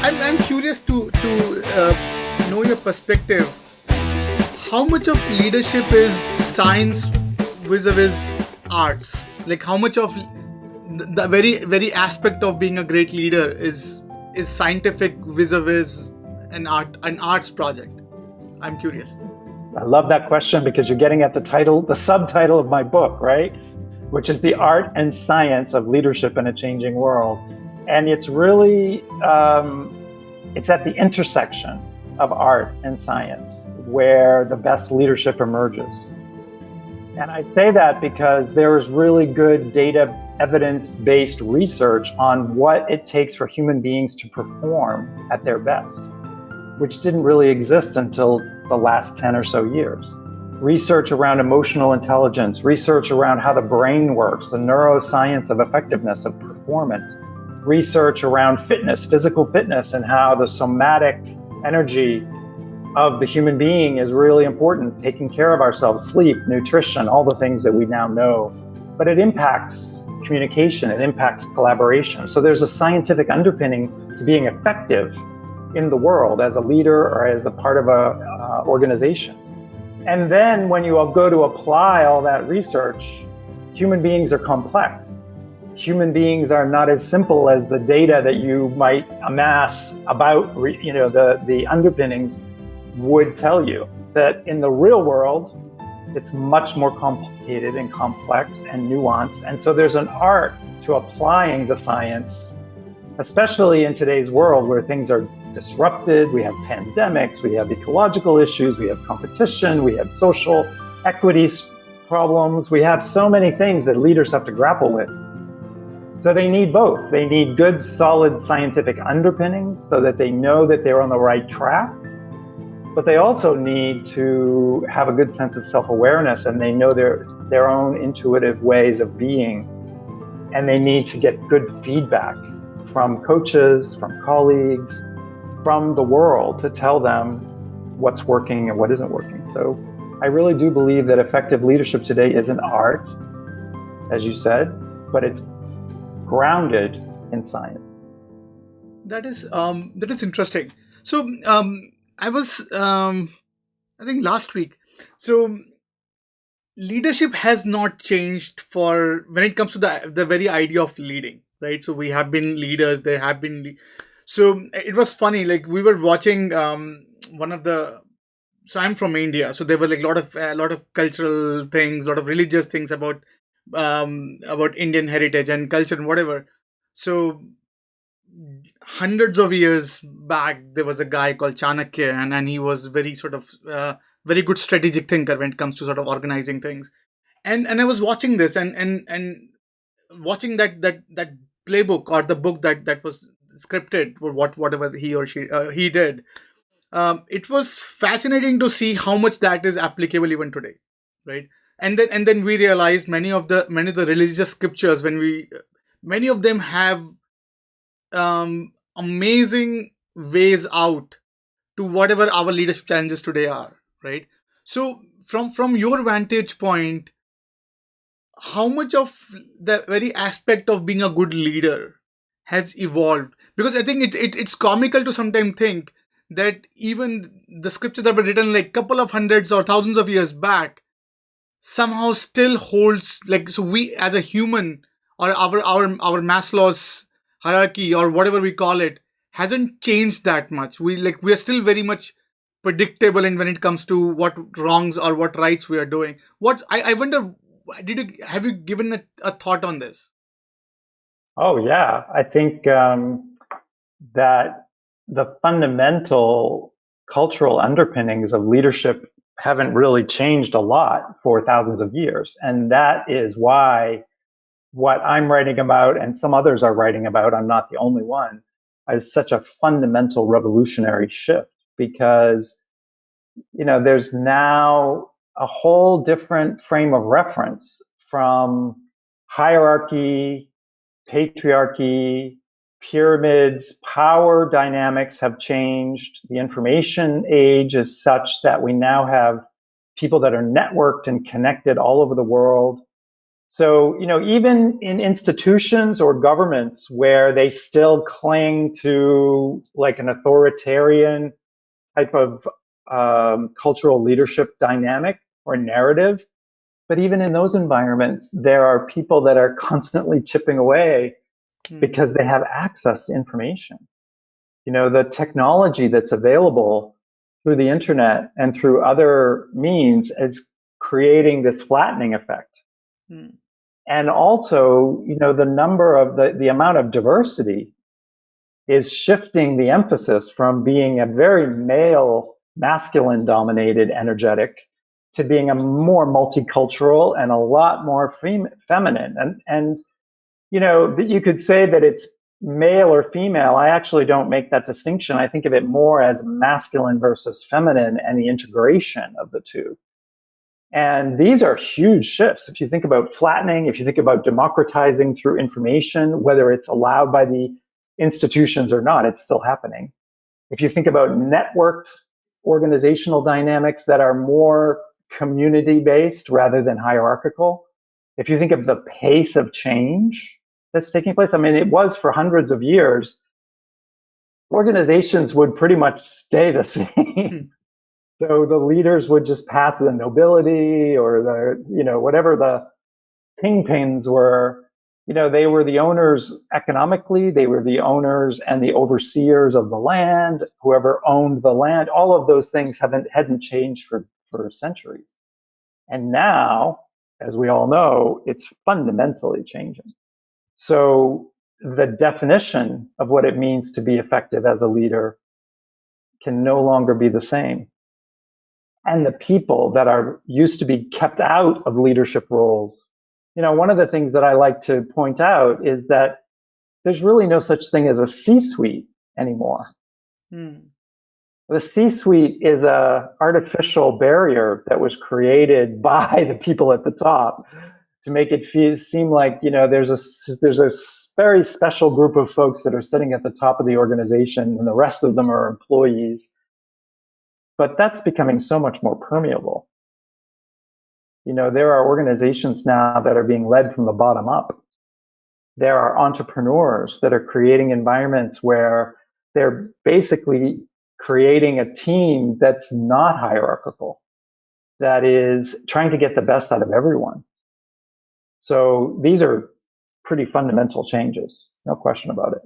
I'm curious to know your perspective. How much of leadership is science vis-a-vis arts? Like how much of the very aspect of being a great leader is scientific vis-a-vis an arts project? I'm curious. I love that question because you're getting at the subtitle of my book, right? Which is The Art and Science of Leadership in a Changing World. And it's really, it's at the intersection of art and science where the best leadership emerges. And I say that because there is really good data, evidence-based research on what it takes for human beings to perform at their best, which didn't really exist until the last 10 or so years. Research around emotional intelligence, research around how the brain works, the neuroscience of effectiveness, of performance, research around fitness, physical fitness, and how the somatic energy of the human being is really important, taking care of ourselves, sleep, nutrition, all the things that we now know. But it impacts communication, it impacts collaboration. So there's a scientific underpinning to being effective in the world as a leader or as a part of a organization. And then when you go to apply all that research, human beings are complex. Human beings are not as simple as the data that you might amass about, the underpinnings would tell you. That in the real world, it's much more complicated and complex and nuanced. And so there's an art to applying the science, especially in today's world where things are disrupted. We have pandemics, we have ecological issues, we have competition, we have social equity problems. We have so many things that leaders have to grapple with. So they need both. They need good, solid scientific underpinnings so that they know that they're on the right track. But they also need to have a good sense of self-awareness, and they know their own intuitive ways of being. And they need to get good feedback from coaches, from colleagues, from the world to tell them what's working and what isn't working. So I really do believe that effective leadership today is an art, as you said, but it's grounded in science. That is interesting. So I was I think last week. So leadership has not changed for when it comes to the very idea of leading, right? So we have been leaders. There have been. So it was funny. Like we were watching one of the. So I'm from India. So there were like a lot of cultural things, a lot of religious things about Indian heritage and culture and whatever. So hundreds of years back, there was a guy called Chanakya, and he was very sort of very good strategic thinker when it comes to sort of organizing things. And I was watching this and watching that playbook or the book that was scripted for whatever he or she he did. It was fascinating to see how much that is applicable even today, right? And then we realized many of the religious scriptures when we many of them have amazing ways out to whatever our leadership challenges today are, right? So from your vantage point, how much of the very aspect of being a good leader has evolved? Because I think it's comical to sometimes think that even the scriptures that were written like couple of hundreds or thousands of years back somehow still holds, like, so we as a human, or our Maslow's hierarchy or whatever we call it, hasn't changed that much. We are still very much predictable in when it comes to what wrongs or what rights we are doing. What I wonder, have you given a thought on this? Oh, yeah. I think that the fundamental cultural underpinnings of leadership haven't really changed a lot for thousands of years. And that is why what I'm writing about and some others are writing about, I'm not the only one, is such a fundamental revolutionary shift because, there's now a whole different frame of reference from hierarchy, patriarchy, pyramids. Power dynamics have changed. The information age is such that we now have people that are networked and connected all over the world. So, even in institutions or governments where they still cling to like an authoritarian type of cultural leadership dynamic or narrative, but even in those environments, there are people that are constantly chipping away Hmm. because they have access to information. The technology that's available through the internet and through other means is creating this flattening effect. Hmm. And also, the number of the amount of diversity is shifting the emphasis from being a very male, masculine dominated energetic to being a more multicultural and a lot more feminine. And you could say that it's male or female. I actually don't make that distinction. I think of it more as masculine versus feminine and the integration of the two. And these are huge shifts. If you think about flattening, if you think about democratizing through information, whether it's allowed by the institutions or not, it's still happening. If you think about networked organizational dynamics that are more community based rather than hierarchical, if you think of the pace of change that's taking place, I mean, it was for hundreds of years, organizations would pretty much stay the Hmm. same. So the leaders would just pass the nobility or whatever the kingpins were. They were the owners economically, they were the owners and the overseers of the land, whoever owned the land. All of those things hadn't changed for centuries. And now, as we all know, it's fundamentally changing. So the definition of what it means to be effective as a leader can no longer be the same. And the people that are used to be kept out of leadership roles. One of the things that I like to point out is that there's really no such thing as a C-suite anymore. Hmm. The C-suite is a artificial barrier that was created by the people at the top to make it seem like there's a very special group of folks that are sitting at the top of the organization, and the rest of them are employees. But that's becoming so much more permeable. There are organizations now that are being led from the bottom up. There are entrepreneurs that are creating environments where they're basically creating a team that's not hierarchical, that is trying to get the best out of everyone. So these are pretty fundamental changes, no question about it.